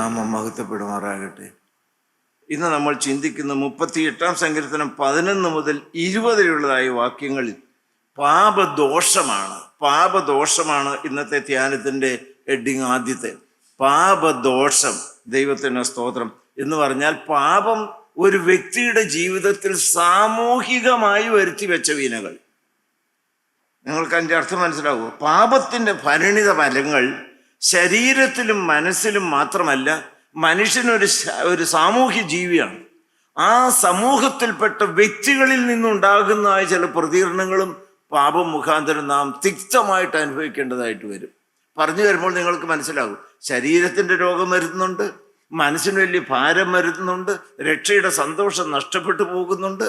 നാമം മഹത്വപ്പെടുമാറാകട്ടെ. ഇന്ന് നമ്മൾ ചിന്തിക്കുന്ന 38-ാം സങ്കീർത്തനം 11 മുതൽ 20 വാക്യങ്ങളിൽ പാപദോഷമാണ് ഇന്നത്തെ ധ്യാനത്തിൻ്റെ ഹെഡിങ്. ആദ്യത്തെ പാപദോഷം. ദൈവത്തിന് സ്തോത്രം. എന്ന് പറഞ്ഞാൽ പാപം ഒരു വ്യക്തിയുടെ ജീവിതത്തിൽ സാമൂഹികമായി വരുത്തി വെച്ച വിനകൾ. നിങ്ങൾക്ക് അതിൻ്റെ അർത്ഥം മനസ്സിലാവുമോ? പാപത്തിൻ്റെ പരിണിത ഫലങ്ങൾ ശരീരത്തിലും മനസ്സിലും മാത്രമല്ല, മനുഷ്യനൊരു സാമൂഹ്യ ജീവിയാണ്. ആ സമൂഹത്തിൽപ്പെട്ട വ്യക്തികളിൽ നിന്നുണ്ടാകുന്ന ചില പ്രതികരണങ്ങളും പാപം മുഖാന്തരം നാം തിക്തമായിട്ട് അനുഭവിക്കേണ്ടതായിട്ട് വരും. പറഞ്ഞു വരുമ്പോൾ നിങ്ങൾക്ക് മനസ്സിലാകും. ശരീരത്തിൻ്റെ രോഗം വരുന്നുണ്ട്, മനസ്സിന് വലിയ ഭാരം വരുന്നുണ്ട്, രക്ഷയുടെ സന്തോഷം നഷ്ടപ്പെട്ടു പോകുന്നുണ്ട്,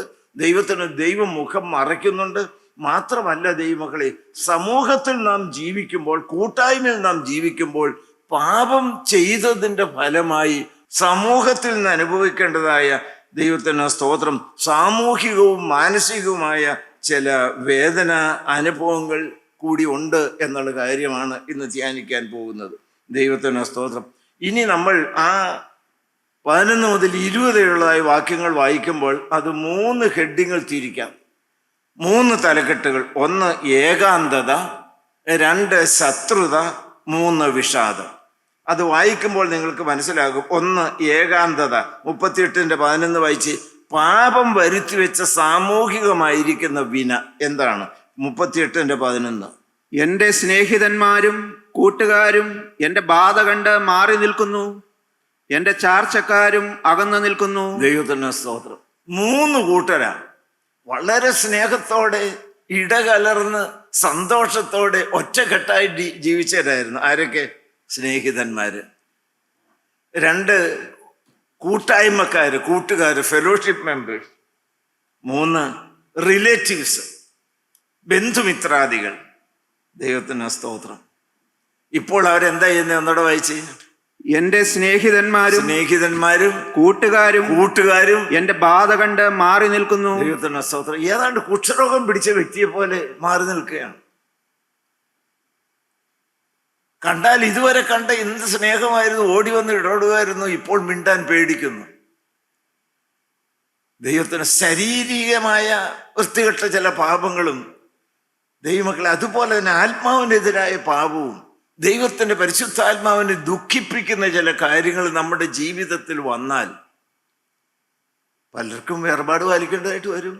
ദൈവം മുഖം മറയ്ക്കുന്നുണ്ട്. മാത്രമല്ല ദൈവമക്കളെ, സമൂഹത്തിൽ നാം ജീവിക്കുമ്പോൾ, കൂട്ടായ്മയിൽ നാം ജീവിക്കുമ്പോൾ, പാപം ചെയ്തതിൻ്റെ ഫലമായി സമൂഹത്തിൽ നിന്ന് അനുഭവിക്കേണ്ടതായ ദൈവത്തിന് സ്തോത്രം സാമൂഹികവും മാനസികവുമായ ചില വേദന അനുഭവങ്ങൾ കൂടി ഉണ്ട് എന്നുള്ള കാര്യമാണ് ഇന്ന് ധ്യാനിക്കാൻ പോകുന്നത്. ദൈവത്തിന് സ്തോത്രം. ഇനി നമ്മൾ ആ 11 മുതൽ 20 വാക്യങ്ങൾ വായിക്കുമ്പോൾ അത് 3 ഹെഡിങ്ങൾ തിരിക്കാം, 3 തലക്കെട്ടുകൾ. 1 ഏകാന്തത, 2 ശത്രുത, 3 വിഷാദം. അത് വായിക്കുമ്പോൾ നിങ്ങൾക്ക് മനസ്സിലാകും. 1 ഏകാന്തത. 38-11 വായിച്ച്, പാപം വരുത്തി വെച്ച സാമൂഹികമായിരിക്കുന്ന വിന എന്താണ്? 38-11. എൻ്റെ സ്നേഹിതന്മാരും കൂട്ടുകാരും എൻ്റെ ബാധ കണ്ട് മാറി നിൽക്കുന്നു, എൻ്റെ ചാർച്ചക്കാരും അകന്നു നിൽക്കുന്നു. ദൈവത്തിന് സ്തോത്രം. 3 കൂട്ടരാണ്. വളരെ സ്നേഹത്തോടെ ഇടകലർന്ന് സന്തോഷത്തോടെ ഒറ്റക്കെട്ടായി ജീവിച്ചവരായിരുന്നു. ആരൊക്കെ? സ്നേഹിതന്മാര്. 2 കൂട്ടായ്മക്കാര്, കൂട്ടുകാര്, ഫെലോഷിപ്പ് മെമ്പേഴ്സ്. 3 റിലേറ്റീവ്സ്, ബന്ധുമിത്രാദികൾ. ദൈവത്തിന് സ്തോത്രം. ഇപ്പോൾ അവരെന്താ ചെയ്യുന്നത്? ഒന്നോടെ വായിച്ച്. എൻ്റെ സ്നേഹിതന്മാരും കൂട്ടുകാരും എൻ്റെ ബാധ കണ്ട് മാറി നിൽക്കുന്നു. ദൈവത്തിന് സ്തോത്രം. ഏതാണ്ട് കുഷ്ഠരോഗം പിടിച്ച വ്യക്തിയെ പോലെ മാറി നിൽക്കുകയാണ്. കണ്ടാൽ ഇതുവരെ കണ്ട എന്ത് സ്നേഹമായിരുന്നു, ഓടി വന്ന് ഇടപെടുമായിരുന്നു, ഇപ്പോൾ മിണ്ടാൻ പേടിക്കുന്നു. ദൈവത്തിന് ശാരീരികമായ വൃത്തികെട്ട ചില പാപങ്ങളും ദൈവമക്കളെ, അതുപോലെ തന്നെ ആത്മാവിനെതിരായ പാപവും ദൈവത്തിൻ്റെ പരിശുദ്ധാത്മാവിനെ ദുഃഖിപ്പിക്കുന്ന ചില കാര്യങ്ങൾ നമ്മുടെ ജീവിതത്തിൽ വന്നാൽ പലർക്കും വേർപാട് പാലിക്കേണ്ടതായിട്ട് വരും,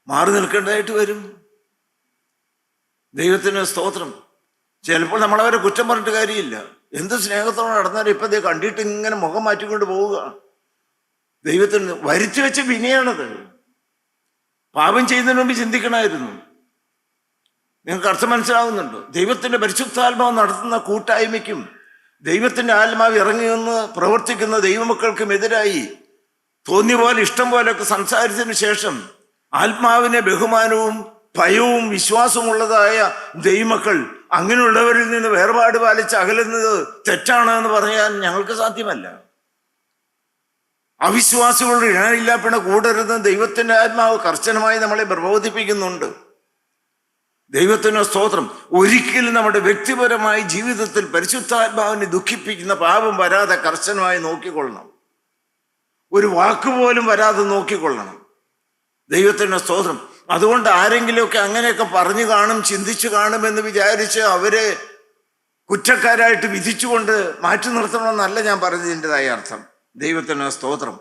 മാറി നിൽക്കേണ്ടതായിട്ട് വരും. ദൈവത്തിന് സ്തോത്രം. ചിലപ്പോൾ നമ്മളവരെ കുറ്റം പറഞ്ഞിട്ട് കാര്യമില്ല. എന്ത് സ്നേഹത്തോടെ നടന്നാലും ഇപ്പം ദൈവം കണ്ടിട്ട് ഇങ്ങനെ മുഖം മാറ്റിക്കൊണ്ട് പോവുക. ദൈവത്തിന് വരുത്തി വെച്ച വിനയാണത്. പാപം ചെയ്യുന്നതിന് മുമ്പ് ചിന്തിക്കണമായിരുന്നു. നിങ്ങൾക്ക് അർത്ഥം മനസ്സിലാവുന്നുണ്ടോ? ദൈവത്തിൻ്റെ പരിശുദ്ധാത്മാവ് നടത്തുന്ന കൂട്ടായ്മയ്ക്കും ദൈവത്തിൻ്റെ ആത്മാവ് ഇറങ്ങി നിന്ന് പ്രവർത്തിക്കുന്ന ദൈവമക്കൾക്കും എതിരായി തോന്നിയ പോലെ ഇഷ്ടം പോലെയൊക്കെ സംസാരിച്ചതിന് ശേഷം ആത്മാവിനെ ബഹുമാനവും ഭയവും വിശ്വാസമുള്ളതായ ദൈവമക്കൾ അങ്ങനെയുള്ളവരിൽ നിന്ന് വേർപാട് പാലിച്ച് അകലുന്നത് തെറ്റാണ് എന്ന് പറയാൻ ഞങ്ങൾക്ക് സാധ്യമല്ല. അവിശ്വാസികളുടെ ഇണയില്ലാപ്പിണ കൂടരുത് ദൈവത്തിൻ്റെ ആത്മാവ് കർശനമായി നമ്മളെ പ്രബോധിപ്പിക്കുന്നുണ്ട്. ദൈവത്തിന് സ്തോത്രം. ഒരിക്കലും നമ്മുടെ വ്യക്തിപരമായി ജീവിതത്തിൽ പരിശുദ്ധാത്മാവിനെ ദുഃഖിപ്പിക്കുന്ന പാപം വരാതെ കർശനമായി നോക്കിക്കൊള്ളണം. ഒരു വാക്കുപോലും വരാതെ നോക്കിക്കൊള്ളണം. ദൈവത്തിന് സ്തോത്രം. അതുകൊണ്ട് ആരെങ്കിലുമൊക്കെ അങ്ങനെയൊക്കെ പറഞ്ഞു കാണും, ചിന്തിച്ചു കാണുമെന്ന് വിചാരിച്ച് അവരെ കുറ്റക്കാരായിട്ട് വിധിച്ചുകൊണ്ട് മാറ്റി നിർത്തണമെന്നല്ല ഞാൻ പറഞ്ഞതിൻ്റെതായ അർത്ഥം. ദൈവത്തിന് സ്തോത്രം.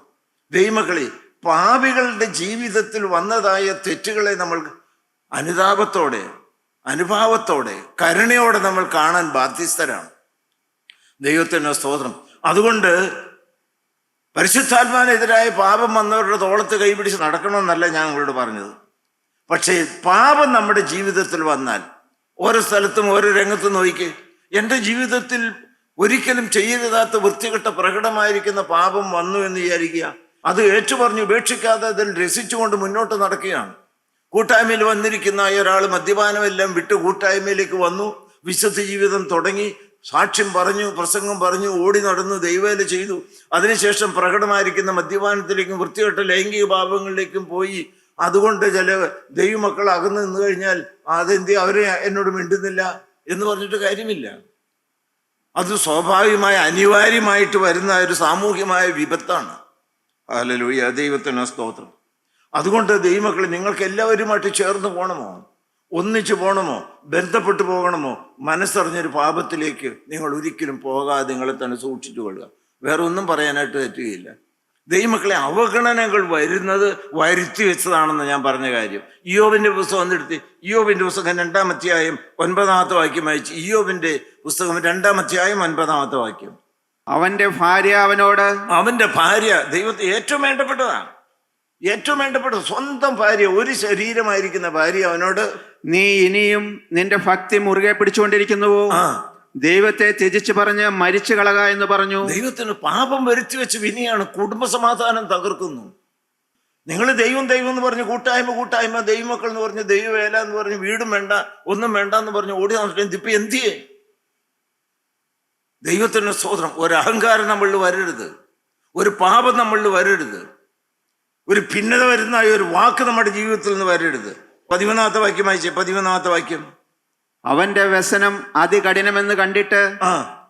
ദൈവമക്കളെ, പാപികളുടെ ജീവിതത്തിൽ വന്നതായ തെറ്റുകളെ നമ്മൾ അനുതാപത്തോടെ, അനുഭാവത്തോടെ, കരുണയോടെ നമ്മൾ കാണാൻ ബാധ്യസ്ഥരാണ്. ദൈവത്തിന് സ്തോത്രം. അതുകൊണ്ട് പരിശുദ്ധാത്മാവിനെതിരായ പാപം വന്നവരുടെ തോളത്ത് കൈപിടിച്ച് നടക്കണമെന്നല്ല ഞാൻ നിങ്ങളോട് പറഞ്ഞത്. പക്ഷേ പാപം നമ്മുടെ ജീവിതത്തിൽ വന്നാൽ, ഓരോ സ്ഥലത്തും ഓരോ രംഗത്തും നോക്കി, എൻ്റെ ജീവിതത്തിൽ ഒരിക്കലും ചെയ്യരുതാത്ത വൃത്തികെട്ട പ്രകടമായിരിക്കുന്ന പാപം വന്നു എന്ന് വിചാരിക്കുക. അത് ഏറ്റുപറഞ്ഞ് ഉപേക്ഷിക്കാതെ അതിൽ രസിച്ചുകൊണ്ട് മുന്നോട്ട് നടക്കുകയാണ്. കൂട്ടായ്മയിൽ വന്നിരിക്കുന്ന ഒരാൾ മദ്യപാനമെല്ലാം വിട്ട് കൂട്ടായ്മയിലേക്ക് വന്നു, വിശുദ്ധ ജീവിതം തുടങ്ങി, സാക്ഷ്യം പറഞ്ഞു, പ്രസംഗം പറഞ്ഞു, ഓടി നടന്നു, ദൈവവേല ചെയ്തു. അതിനുശേഷം പ്രകടമായിരിക്കുന്ന മദ്യപാനത്തിലേക്കും വൃത്തികെട്ട ലൈംഗിക പാപങ്ങളിലേക്കും പോയി. അതുകൊണ്ട് ചില ദൈവമക്കൾ അകന്നു നിന്ന് കഴിഞ്ഞാൽ അതെന്ത് അവരെ എന്നോട് മിണ്ടുന്നില്ല എന്ന് പറഞ്ഞിട്ട് കാര്യമില്ല. അത് സ്വാഭാവികമായ അനിവാര്യമായിട്ട് വരുന്ന ഒരു സാമൂഹ്യമായ വിപത്താണ്. ഹല്ലേലൂയ, ദൈവത്തിന് സ്തോത്രം. അതുകൊണ്ട് ദൈവമക്കൾ, നിങ്ങൾക്ക് എല്ലാവരുമായിട്ട് ചേർന്ന് പോകണമോ, ഒന്നിച്ചു പോകണമോ, ബന്ധപ്പെട്ടു പോകണമോ, മനസ്സറിഞ്ഞൊരു പാപത്തിലേക്ക് നിങ്ങൾ ഒരിക്കലും പോകാതെ നിങ്ങളെ തന്നെ സൂക്ഷിച്ചു കൊള്ളുക. വേറെ ഒന്നും പറയാനായിട്ട് പറ്റുകയില്ല. ദൈവമക്കളെ, അവഗണനകൾ വരുന്നത് വരുത്തി വെച്ചതാണെന്ന് ഞാൻ പറഞ്ഞ കാര്യം. ഇയ്യോബിന്റെ പുസ്തകം ഒന്നെടുത്ത്, ഇയ്യോബിന്റെ പുസ്തകം 2-ാം അധ്യായം 9-ാമത്തെ വാക്യം വായിച്ച്. ഇയ്യോബിന്റെ പുസ്തകം 2-ാം അധ്യായം 9-ാമത്തെ വാക്യം. അവന്റെ ഭാര്യ അവനോട്, അവന്റെ ഭാര്യ ദൈവത്തെ ഏറ്റവും വേണ്ടപ്പെട്ടതാണ്, ഏറ്റവും വേണ്ടപ്പെട്ടത് സ്വന്തം ഭാര്യ, ഒരു ശരീരമായിരിക്കുന്ന ഭാര്യ അവനോട്, നീ ഇനിയും നിന്റെ ഭക്തി മുറുകെ പിടിച്ചുകൊണ്ടിരിക്കുന്നുവോ? ദൈവത്തെ ത്യജിച്ച് പറഞ്ഞ് മരിച്ചു കളക എന്ന് പറഞ്ഞു. ദൈവത്തിന് പാപം വരുത്തി വെച്ച് വിനിയാണ്, കുടുംബസമാധാനം തകർക്കുന്നു. നിങ്ങൾ ദൈവം ദൈവം എന്ന് പറഞ്ഞ് കൂട്ടായ്മ, ദൈവമക്കൾ എന്ന് പറഞ്ഞ് ദൈവവേല എന്ന് പറഞ്ഞ് വീടും വേണ്ട ഒന്നും വേണ്ട എന്ന് പറഞ്ഞ് ഓടി താമസിക്കും. ഇപ്പൊ എന്തിയേ? ദൈവത്തിന് സ്തോത്രം. ഒരു അഹങ്കാരം നമ്മളിൽ വരരുത്, ഒരു പാപം നമ്മളിൽ വരരുത്, ഒരു ഭിന്നത വരുന്ന ഒരു വാക്ക് നമ്മുടെ ജീവിതത്തിൽ നിന്ന് വരരുത്. 11-ാമത്തെ വാക്യം വായിച്ചേ, 11-ാമത്തെ വാക്യം. അവന്റെ വ്യസനം അതികഠിനമെന്ന് കണ്ടിട്ട്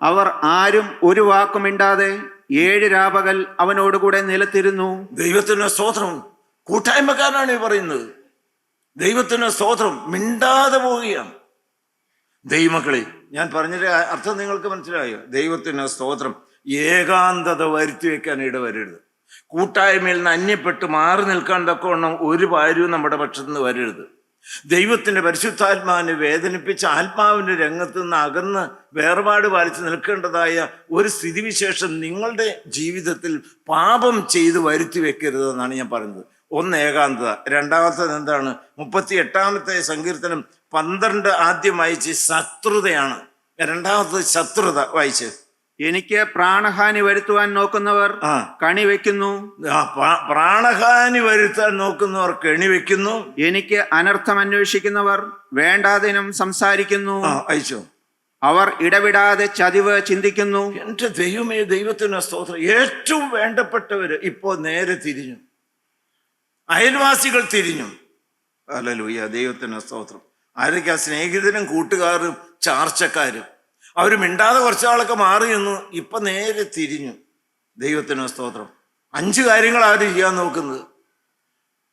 അവർ ആരും ഒരു വാക്കുമിണ്ടാതെ 7 രാപകൽ അവനോടുകൂടെ നിലത്തിരുന്നു. ദൈവത്തിന് സ്തോത്രം. കൂട്ടായ്മക്കാരാണ് ഈ പറയുന്നത്. ദൈവത്തിന് സ്തോത്രം. മിണ്ടാതെ പോവുകയാണ്. ദൈവമക്കളെ, ഞാൻ പറഞ്ഞതിന്റെ അർത്ഥം നിങ്ങൾക്ക് മനസ്സിലായോ? ദൈവത്തിന് സ്തോത്രം. ഏകാന്തത വരുത്തി വെക്കാൻ ഇടവരരുത്. കൂട്ടായ്മയിൽ നിന്ന് അന്യപ്പെട്ട് മാറി നിൽക്കാൻ തക്കവണ്ണം ഒരു കാര്യവും നമ്മുടെ പക്ഷത്തു നിന്ന് വരരുത്. ദൈവത്തിന്റെ പരിശുദ്ധാത്മാവിനെ വേദനിപ്പിച്ച് ആത്മാവിന്റെ രംഗത്ത് നിന്ന് അകന്ന് വേർപാട് പാലിച്ച് നിൽക്കേണ്ടതായ ഒരു സ്ഥിതിവിശേഷം നിങ്ങളുടെ ജീവിതത്തിൽ പാപം ചെയ്ത് വരുത്തി വെക്കരുതെന്നാണ് ഞാൻ പറഞ്ഞത്. ഒന്ന്, ഏകാന്തത. രണ്ടാമത്തത് എന്താണ്? 38-ാമത്തെ സങ്കീർത്തനം 12 ആദ്യം വായിച്ച് ശത്രുതയാണ്. രണ്ടാമത്തത് ശത്രുത വായിച്ച്. എനിക്ക് പ്രാണഹാനി വരുത്തുവാൻ നോക്കുന്നവർ കണി വെക്കുന്നു. പ്രാണഹാനി വരുത്താൻ നോക്കുന്നവർ കെണി വെക്കുന്നു. എനിക്ക് അനർത്ഥം അന്വേഷിക്കുന്നവർ വേണ്ടാതിനും സംസാരിക്കുന്നു. അയച്ചോ. അവർ ഇടവിടാതെ ചതിവ് ചിന്തിക്കുന്നു. എന്റെ ദൈവമേ, ദൈവത്തിന് സ്തോത്രം. ഏറ്റവും വേണ്ടപ്പെട്ടവര് ഇപ്പോ നേരെ തിരിഞ്ഞു, അയൽവാസികൾ തിരിഞ്ഞു. ഹല്ലേലൂയ, ദൈവത്തിന് സ്തോത്രം. ആരൊക്കെയാ? സ്നേഹിതരും കൂട്ടുകാരും ചാർച്ചക്കാരും. അവർ മിണ്ടാതെ കുറച്ചാളൊക്കെ മാറി നിന്നു, ഇപ്പൊ നേരെ തിരിഞ്ഞു. ദൈവത്തിന് സ്തോത്രം. 5 കാര്യങ്ങൾ അവർ ചെയ്യാൻ നോക്കുന്നത്.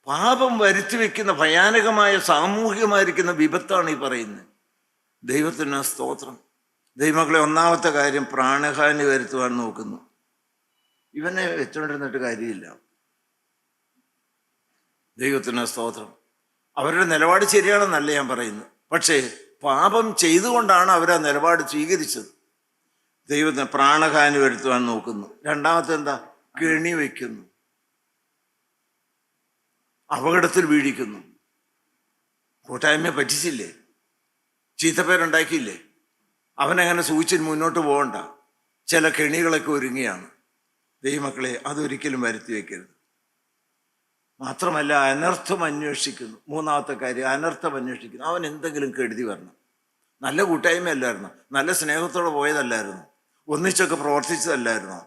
പാപം വരുത്തി വെക്കുന്ന ഭയാനകമായ സാമൂഹികമായിരിക്കുന്ന വിപത്താണ് ഈ പറയുന്നത്. ദൈവത്തിന് സ്തോത്രം. ദൈവമക്കളെ, 1-ാമത്തെ കാര്യം, പ്രാണഹാനി വരുത്തുവാൻ നോക്കുന്നു. ഇവനെ വെച്ചുകൊണ്ടിരുന്നിട്ട് കാര്യമില്ല. ദൈവത്തിന് സ്തോത്രം. അവരുടെ നിലപാട് ശരിയാണെന്നല്ല ഞാൻ പറയുന്നത്, പക്ഷേ പാപം ചെയ്തുകൊണ്ടാണ് അവർ ആ നിലപാട് സ്വീകരിച്ചത്. ദൈവത്തിന് പ്രാണഹാനി വരുത്തുവാൻ നോക്കുന്നു. രണ്ടാമത്തെ എന്താ? കെണി വയ്ക്കുന്നു, അപകടത്തിൽ വീഴിക്കുന്നു. കൂട്ടായ്മയെ പറ്റിച്ചില്ലേ, ചീത്തപ്പേരുണ്ടാക്കിയില്ലേ, അവനങ്ങനെ സൂക്ഷിച്ച് മുന്നോട്ട് പോകണ്ട. ചില കെണികളൊക്കെ ഒരുങ്ങിയാണ്. ദൈവമക്കളെ, അതൊരിക്കലും വരുത്തി വയ്ക്കരുത്. മാത്രമല്ല, അനർത്ഥം അന്വേഷിക്കുന്നു. 3-ാമത്തെ കാര്യം, അനർത്ഥം അന്വേഷിക്കുന്നു. അവൻ എന്തെങ്കിലും കെടുതി വരണം. നല്ല കൂട്ടായ്മയല്ലായിരുന്നു, നല്ല സ്നേഹത്തോടെ പോയതല്ലായിരുന്നു, ഒന്നിച്ചൊക്കെ പ്രവർത്തിച്ചതല്ലായിരുന്നു.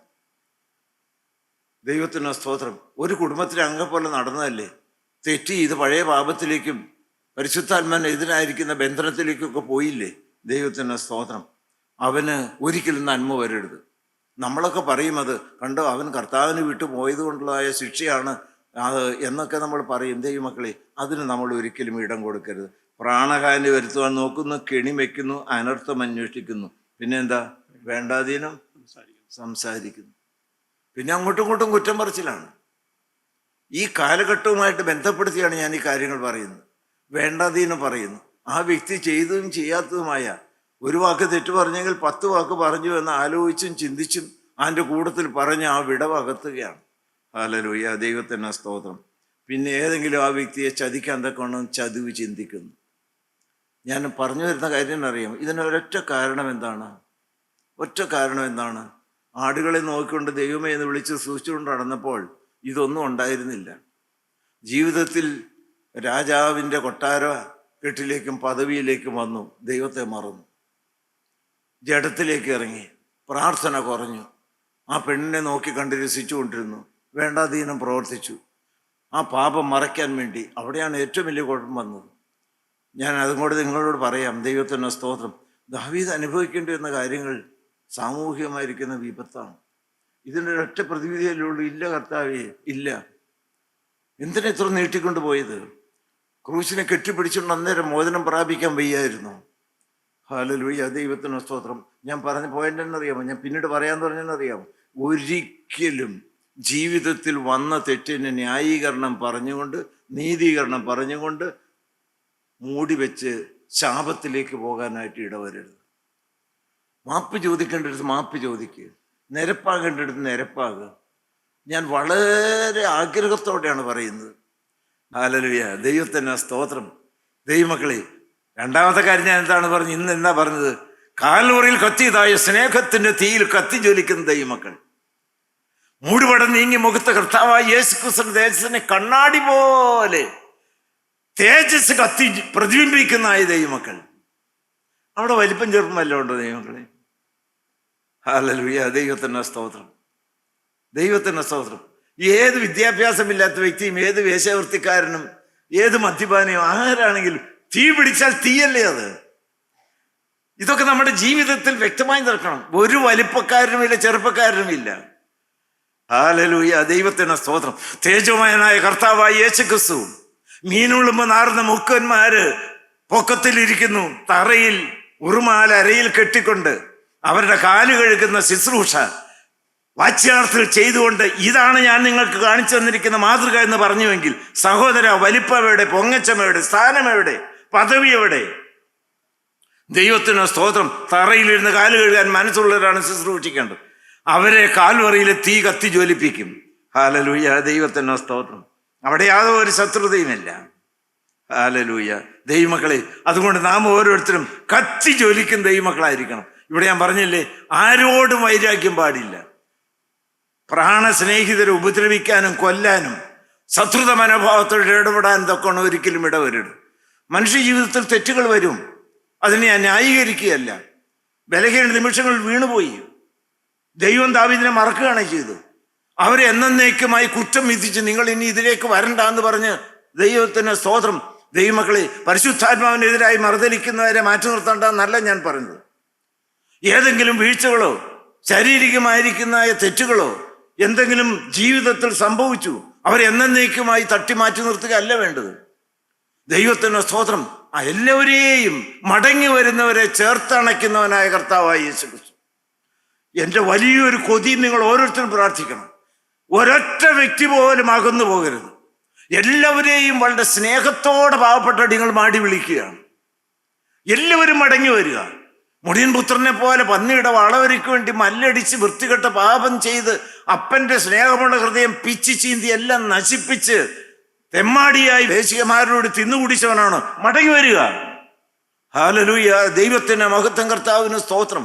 ദൈവത്തിന് സ്തോത്രം. ഒരു കുടുംബത്തിലെ അംഗം പോലെ നടന്നതല്ലേ. തെറ്റി ഇത് പഴയ പാപത്തിലേക്കും പരിശുദ്ധാത്മാവിനെതിരായിരിക്കുന്ന ബന്ധനത്തിലേക്കൊക്കെ പോയില്ലേ. ദൈവത്തിന് സ്തോത്രം. അവന് ഒരിക്കലും നന്മ വരരുത്. നമ്മളൊക്കെ പറയും, അത് കണ്ടോ, അവൻ കർത്താവിന് വിട്ടു പോയത് കൊണ്ടുള്ളതായ ശിക്ഷയാണ് അത് എന്നൊക്കെ നമ്മൾ പറയും. ദൈവമക്കളെ, അതിന് നമ്മൾ ഒരിക്കലും ഇടം കൊടുക്കരുത്. പ്രാണഹാനി വരുത്തുവാൻ നോക്കുന്നു, കെണി വയ്ക്കുന്നു, അനർത്ഥം അന്വേഷിക്കുന്നു. പിന്നെ എന്താ? വേണ്ടാതീനം സംസാരിക്കുന്നു. പിന്നെ അങ്ങോട്ടും ഇങ്ങോട്ടും കുറ്റം പറച്ചിലാണ്. ഈ കാലഘട്ടവുമായിട്ട് ബന്ധപ്പെടുത്തിയാണ് ഞാൻ ഈ കാര്യങ്ങൾ പറയുന്നത്. വേണ്ടാതീനം പറയുന്നു. ആ വ്യക്തി ചെയ്തതും ചെയ്യാത്തതുമായ ഒരു വാക്ക് തെറ്റു പറഞ്ഞെങ്കിൽ 10 വാക്ക് പറഞ്ഞു എന്ന് ആലോചിച്ചും ചിന്തിച്ചും അതിൻ്റെ കൂട്ടത്തിൽ പറഞ്ഞ് ആ വിടവകത്തുകയാണ്. ഹല്ലേലൂയ, ദൈവത്തിന് സ്തോത്രം. പിന്നെ ഏതെങ്കിലും ആ വ്യക്തിയെ ചതിക്കാൻ തക്കവണ്ണം ചതിവ് ചിന്തിക്കുന്നു. ഞാൻ പറഞ്ഞു വരുന്ന കാര്യം അറിയാം. ഇതിനൊരൊറ്റ കാരണം എന്താണ്? ഒറ്റ കാരണം എന്താണ്? ആടുകളെ നോക്കിക്കൊണ്ട് ദൈവമേ എന്ന് വിളിച്ച് സൂക്ഷിച്ചുകൊണ്ട് നടന്നപ്പോൾ ഇതൊന്നും ഉണ്ടായിരുന്നില്ല. ജീവിതത്തിൽ രാജാവിൻ്റെ കൊട്ടാര കെട്ടിലേക്കും പദവിയിലേക്കും വന്നു, ദൈവത്തെ മറന്നു, ജഡത്തിലേക്ക് ഇറങ്ങി, പ്രാർത്ഥന കുറഞ്ഞു, ആ പെണ്ണിനെ നോക്കി കണ്ട് രസിച്ചുകൊണ്ടിരുന്നു, വേണ്ടാതീനം പ്രവർത്തിച്ചു. ആ പാപം മറയ്ക്കാൻ വേണ്ടി അവിടെയാണ് ഏറ്റവും വലിയ കുഴപ്പം വന്നത്. ഞാൻ അതും കൂടെ നിങ്ങളോട് പറയാം. ദൈവത്തിന് സ്തോത്രം. ദാവീദ് അനുഭവിക്കേണ്ടി വന്ന കാര്യങ്ങൾ സാമൂഹികമായിരിക്കുന്ന വിപത്താണ്. ഇതിൻ്റെ ഒരൊറ്റ പ്രതിവിധിയിലുള്ളൂ, ഇല്ല കർത്താവേ ഇല്ല. എന്തിനാ ഇത്ര നീട്ടിക്കൊണ്ട് പോയത്? ക്രൂശിനെ കെട്ടിപ്പിടിച്ചുകൊണ്ട് അന്നേരം മോചനം പ്രാപിക്കാൻ വയ്യായിരുന്നു. ഹല്ലേലൂയ, ദൈവത്തിന് സ്തോത്രം. ഞാൻ പറഞ്ഞ പോയിന്റ് എന്നറിയാമോ? ഞാൻ പിന്നീട് പറയാൻ പറഞ്ഞെന്നറിയാമോ? ഒരിക്കലും ജീവിതത്തിൽ വന്ന തെറ്റിന് ന്യായീകരണം പറഞ്ഞുകൊണ്ട്, നീതീകരണം പറഞ്ഞുകൊണ്ട് മൂടി വെച്ച് ശാപത്തിലേക്ക് പോകാനായിട്ട് ഇടവരരുത്. മാപ്പ് ചോദിക്കേണ്ടടുത്ത് മാപ്പ് ചോദിക്കുക, നിരപ്പാകേണ്ടടുത്ത് നിരപ്പാകുക. ഞാൻ വളരെ ആഗ്രഹത്തോടെയാണ് പറയുന്നത്. ഹല്ലേലൂയ, ദൈവത്തിന് സ്തോത്രം. ദൈവമക്കളെ, രണ്ടാമത്തെ കാര്യം ഞാൻ എന്താണ് പറഞ്ഞത്? ഇന്ന് എന്താ പറഞ്ഞത്? കാൽവറിയിൽ കത്തിയതായ സ്നേഹത്തിന്റെ തീയിൽ കത്തി ജ്വലിക്കുന്ന ദൈവമക്കൾ, മൂടുപടം നീങ്ങി മുഖത്ത് കർത്താവായ യേശുക്രിസ്തുവിന്റെ തേജസ്സിനെ കണ്ണാടി പോലെ തേജസ് കത്തി പ്രതിബിംബിക്കുന്ന ദൈവമക്കൾ. അവിടെ വലിപ്പം ചെറുപ്പം വല്ലതും ഉണ്ടോ ദൈവമക്കളെ? ഹല്ലേലൂയ, ദൈവത്തിന് സ്തോത്രം, ദൈവത്തിന് സ്തോത്രം. ഏത് വിദ്യാഭ്യാസമില്ലാത്ത വ്യക്തിയും, ഏത് വേശ്യാവൃത്തിക്കാരനും, ഏത് മദ്യപാനിയും ആരാണെങ്കിലും തീ പിടിച്ചാൽ തീയല്ലേ അത്? ഇതൊക്കെ നമ്മുടെ ജീവിതത്തിൽ വ്യക്തമായി നിൽക്കണം. ഒരു വലിപ്പക്കാരനുമില്ല, ചെറുപ്പക്കാരനുമില്ല. ഹല്ലേലൂയ, ദൈവത്തിന് സ്തോത്രം. തേജോമയനായ കർത്താവായ യേശുക്രിസ്തു മീനുള്ളുമ്പോ നാറുന്ന മുക്കന്മാര് പൊക്കത്തിലിരിക്കുന്നു, തറയിൽ ഉറുമാല അരയിൽ കെട്ടിക്കൊണ്ട് അവരുടെ കാല് കഴുകുന്ന ശുശ്രൂഷ വാച്യാർത്ഥത്തിൽ ചെയ്തുകൊണ്ട്, ഇതാണ് ഞാൻ നിങ്ങൾക്ക് കാണിച്ചു തന്നിരിക്കുന്ന മാതൃക എന്ന് പറഞ്ഞുവെങ്കിൽ, സഹോദര, വലിപ്പമെവിടെ? പൊങ്ങച്ചമെവിടെ? സ്ഥാനമെവിടെ? പദവി എവിടെ? ദൈവത്തിന് സ്തോത്രം. തറയിലിരുന്ന് കാല് കഴുകാൻ മനസ്സുള്ളവരാണ് ശുശ്രൂഷിക്കേണ്ടത്. അവരെ കാൽവറിയിൽ തീ കത്തി ജ്വലിപ്പിക്കും. ഹല്ലേലൂയ, ദൈവത്തിന് സ്തോത്രം. അവിടെ യാതൊരു ശത്രുതയുമില്ല. ഹല്ലേലൂയ, ദൈവമക്കളെ, അതുകൊണ്ട് നാം ഓരോരുത്തരും കത്തി ജ്വലിക്കും ദൈവമക്കളായിരിക്കണം. ഇവിടെ ഞാൻ പറഞ്ഞില്ലേ, ആരോടും വൈരാഗ്യം പാടില്ല. പ്രാണസ്നേഹിതരെ ഉപദ്രവിക്കാനും കൊല്ലാനും ശത്രുത മനോഭാവത്തോടെ ഇടപെടാൻ ഇതൊക്കെ ഒരിക്കലും ഇടവരുത്. മനുഷ്യ ജീവിതത്തിൽ തെറ്റുകൾ വരും, അതിനെ ഞാൻ ന്യായീകരിക്കുകയല്ല. ബലഹീന നിമിഷങ്ങളിൽ വീണുപോയി. ദൈവം ദാവീദിനെ മറക്കുകയാണ് ചെയ്തത്. അവരെ എന്നേക്കുമായി കുറ്റം വിധിച്ച് നിങ്ങൾ ഇനി ഇതിലേക്ക് വരണ്ട എന്ന് പറഞ്ഞ് ദൈവത്തിന് സ്തോത്രം. ദൈവമക്കളെ, പരിശുദ്ധാത്മാവിനെതിരായി മറുതലിക്കുന്നവരെ മാറ്റി നിർത്തേണ്ടെന്നല്ല ഞാൻ പറഞ്ഞത്. ഏതെങ്കിലും വീഴ്ചകളോ ശാരീരികമായിരിക്കുന്ന തെറ്റുകളോ എന്തെങ്കിലും ജീവിതത്തിൽ സംഭവിച്ചു, അവരെന്നേക്കുമായി തട്ടി മാറ്റി നിർത്തുകയല്ല വേണ്ടത്. ദൈവത്തിന് സ്തോത്രം. എല്ലാവരെയും മടങ്ങി വരുന്നവരെ ചേർത്തണയ്ക്കുന്നവനായ കർത്താവായ യേശുക്രിസ്തു. എൻ്റെ വലിയൊരു കൊതി നിങ്ങൾ ഓരോരുത്തരും പ്രാർത്ഥിക്കണം. ഒരൊറ്റ വ്യക്തി പോലും അകന്നു പോകരുത്. എല്ലാവരെയും വളരെ സ്നേഹത്തോടെ പാവപ്പെട്ട നിങ്ങൾ മാടി വിളിക്കുകയാണ്. എല്ലാവരും മടങ്ങി വരിക. മുടിയൻ പുത്രനെ പോലെ പന്നിയുടെ വളവരിക്ക് വേണ്ടി മല്ലടിച്ച് വൃത്തികെട്ട പാപം ചെയ്ത് അപ്പന്റെ സ്നേഹമുള്ള ഹൃദയം പിച്ചി ചീന്തി എല്ലാം നശിപ്പിച്ച് തെമ്മാടിയായി ദേശികമാരോട് തിന്നുകുടിച്ചവനാണ്. മടങ്ങി വരിക. ഹല്ലേലൂയ, ദൈവത്തിന് മഹത്വം, കർത്താവിന് സ്തോത്രം,